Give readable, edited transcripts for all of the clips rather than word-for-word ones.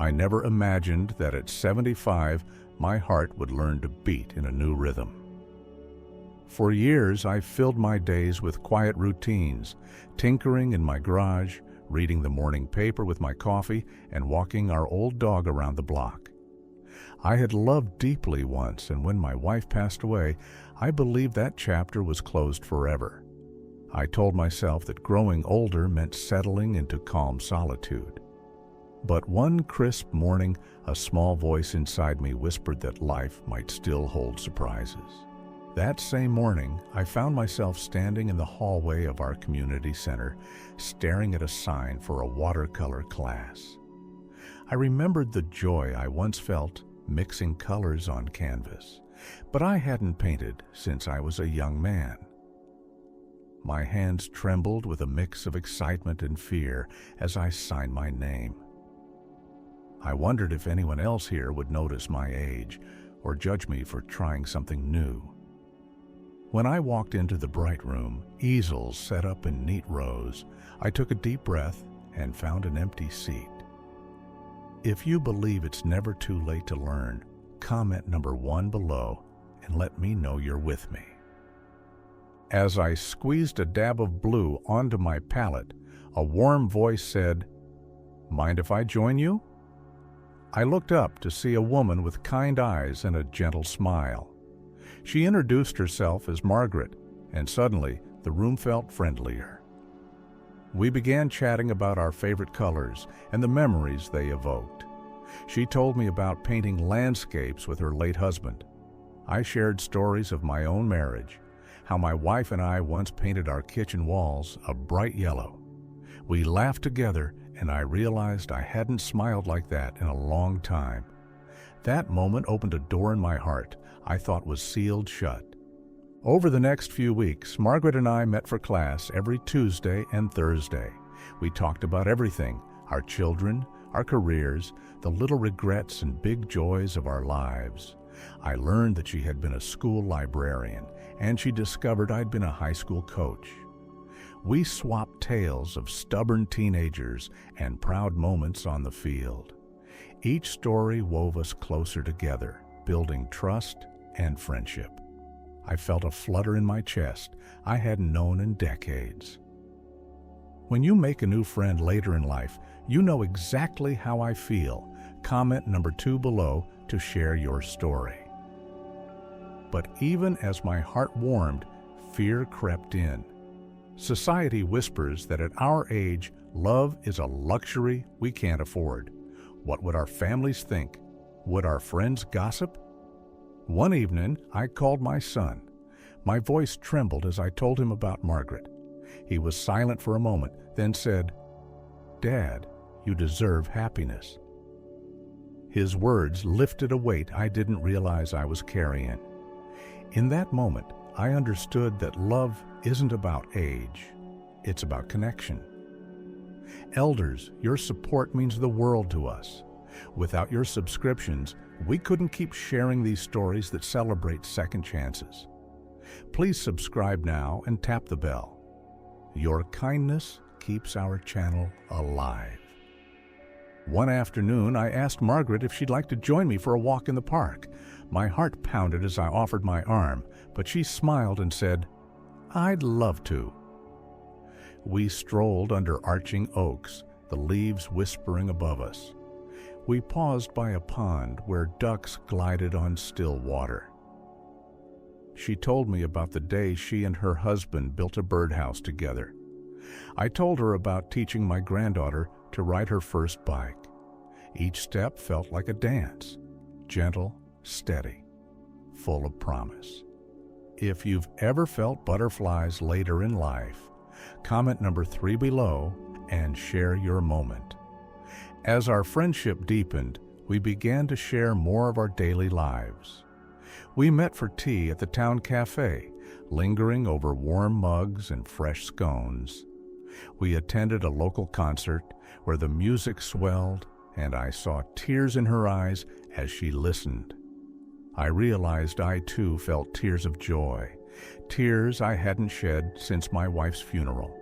I never imagined that at 75, my heart would learn to beat in a new rhythm. For years, I filled my days with quiet routines, tinkering in my garage, reading the morning paper with my coffee, and walking our old dog around the block. I had loved deeply once, and when my wife passed away, I believed that chapter was closed forever. I told myself that growing older meant settling into calm solitude. But one crisp morning, a small voice inside me whispered that life might still hold surprises. That same morning, I found myself standing in the hallway of our community center, staring at a sign for a watercolor class. I remembered the joy I once felt mixing colors on canvas, but I hadn't painted since I was a young man. My hands trembled with a mix of excitement and fear as I signed my name. I wondered if anyone else here would notice my age or judge me for trying something new. When I walked into the bright room, easels set up in neat rows, I took a deep breath and found an empty seat. If you believe it's never too late to learn, comment number 1 below and let me know you're with me. As I squeezed a dab of blue onto my palette, a warm voice said, "Mind if I join you?" I looked up to see a woman with kind eyes and a gentle smile. She introduced herself as Margaret, and suddenly the room felt friendlier. We began chatting about our favorite colors and the memories they evoked. She told me about painting landscapes with her late husband. I shared stories of my own marriage, how my wife and I once painted our kitchen walls a bright yellow. We laughed together, and I realized I hadn't smiled like that in a long time. That moment opened a door in my heart I thought was sealed shut. Over the next few weeks, Margaret and I met for class every Tuesday and Thursday. We talked about everything: our children, our careers, the little regrets and big joys of our lives. I learned that she had been a school librarian, and she discovered I'd been a high school coach. We swapped tales of stubborn teenagers and proud moments on the field. Each story wove us closer together, building trust and friendship. I felt a flutter in my chest I hadn't known in decades. When you make a new friend later in life, you know exactly how I feel. Comment number 2 below to share your story. But even as my heart warmed, fear crept in. Society whispers that at our age, love is a luxury we can't afford. What would our families think? Would our friends gossip? One evening, I called my son. My voice trembled as I told him about Margaret. He was silent for a moment, then said, "Dad, you deserve happiness." His words lifted a weight I didn't realize I was carrying. In that moment, I understood that love isn't about age, it's about connection. Elders, your support means the world to us. Without your subscriptions, we couldn't keep sharing these stories that celebrate second chances. Please subscribe now and tap the bell. Your kindness keeps our channel alive. One afternoon, I asked Margaret if she'd like to join me for a walk in the park. My heart pounded as I offered my arm, but she smiled and said, "I'd love to." We strolled under arching oaks, the leaves whispering above us. We paused by a pond where ducks glided on still water. She told me about the day she and her husband built a birdhouse together. I told her about teaching my granddaughter to ride her first bike. Each step felt like a dance, gentle, steady, full of promise. If you've ever felt butterflies later in life, comment number 3 below and share your moment. As our friendship deepened, we began to share more of our daily lives. We met for tea at the town cafe, lingering over warm mugs and fresh scones. We attended a local concert where the music swelled, and I saw tears in her eyes as she listened. I realized I too felt tears of joy, tears I hadn't shed since my wife's funeral.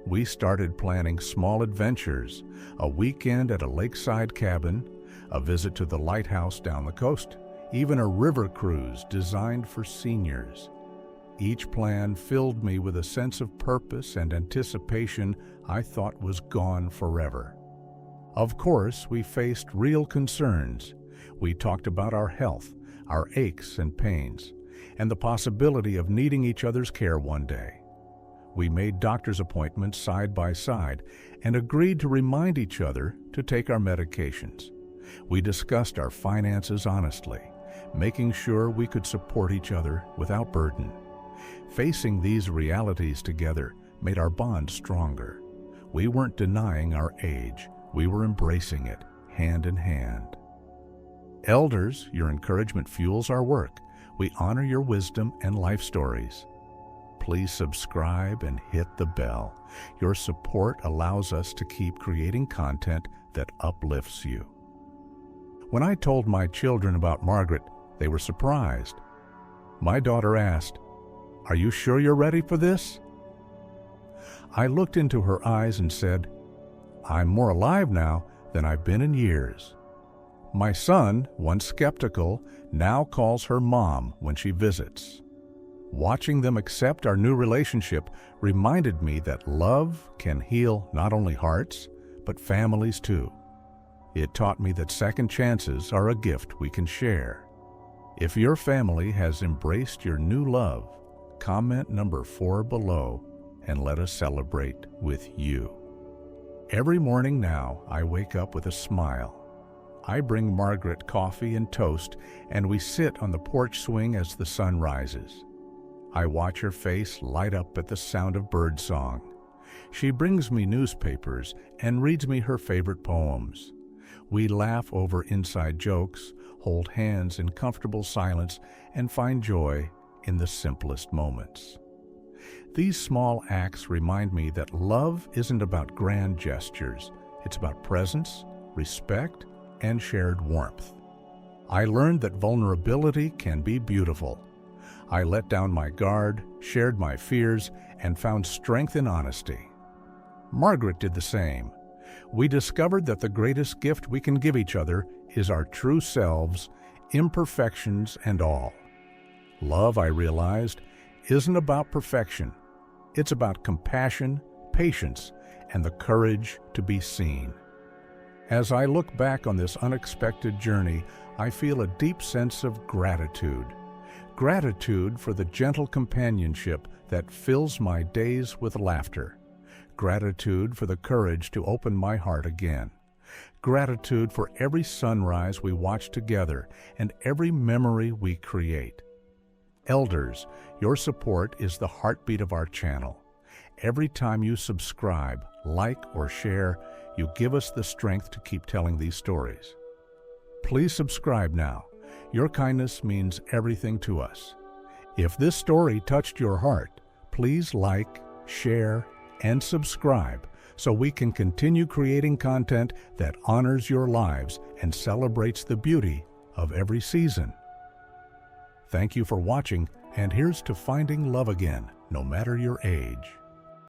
We started planning small adventures, a weekend at a lakeside cabin, a visit to the lighthouse down the coast, even a river cruise designed for seniors. Each plan filled me with a sense of purpose and anticipation I thought was gone forever. Of course, we faced real concerns. We talked about our health, our aches and pains, and the possibility of needing each other's care one day. We made doctor's appointments side by side and agreed to remind each other to take our medications. We discussed our finances honestly, making sure we could support each other without burden. Facing these realities together made our bond stronger. We weren't denying our age. We were embracing it, hand in hand. Elders, your encouragement fuels our work. We honor your wisdom and life stories. Please subscribe and hit the bell. Your support allows us to keep creating content that uplifts you. When I told my children about Margaret, they were surprised. My daughter asked, "Are you sure you're ready for this?" I looked into her eyes and said, "I'm more alive now than I've been in years." My son, once skeptical, now calls her mom when she visits. Watching them accept our new relationship reminded me that love can heal not only hearts, but families too. It taught me that second chances are a gift we can share. If your family has embraced your new love, comment number 4 below and let us celebrate with you. Every morning now, I wake up with a smile. I bring Margaret coffee and toast, and we sit on the porch swing as the sun rises. I watch her face light up at the sound of birdsong. She brings me newspapers and reads me her favorite poems. We laugh over inside jokes, hold hands in comfortable silence, and find joy in the simplest moments. These small acts remind me that love isn't about grand gestures. It's about presence, respect, and shared warmth. I learned that vulnerability can be beautiful. I let down my guard, shared my fears, and found strength in honesty. Margaret did the same. We discovered that the greatest gift we can give each other is our true selves, imperfections and all. Love, I realized, isn't about perfection. It's about compassion, patience, and the courage to be seen. As I look back on this unexpected journey, I feel a deep sense of gratitude. Gratitude for the gentle companionship that fills my days with laughter. Gratitude for the courage to open my heart again. Gratitude for every sunrise we watch together and every memory we create. Elders, your support is the heartbeat of our channel. Every time you subscribe, like, or share, you give us the strength to keep telling these stories. Please subscribe now. Your kindness means everything to us. If this story touched your heart, please like, share, and subscribe so we can continue creating content that honors your lives and celebrates the beauty of every season. Thank you for watching, and here's to finding love again, no matter your age.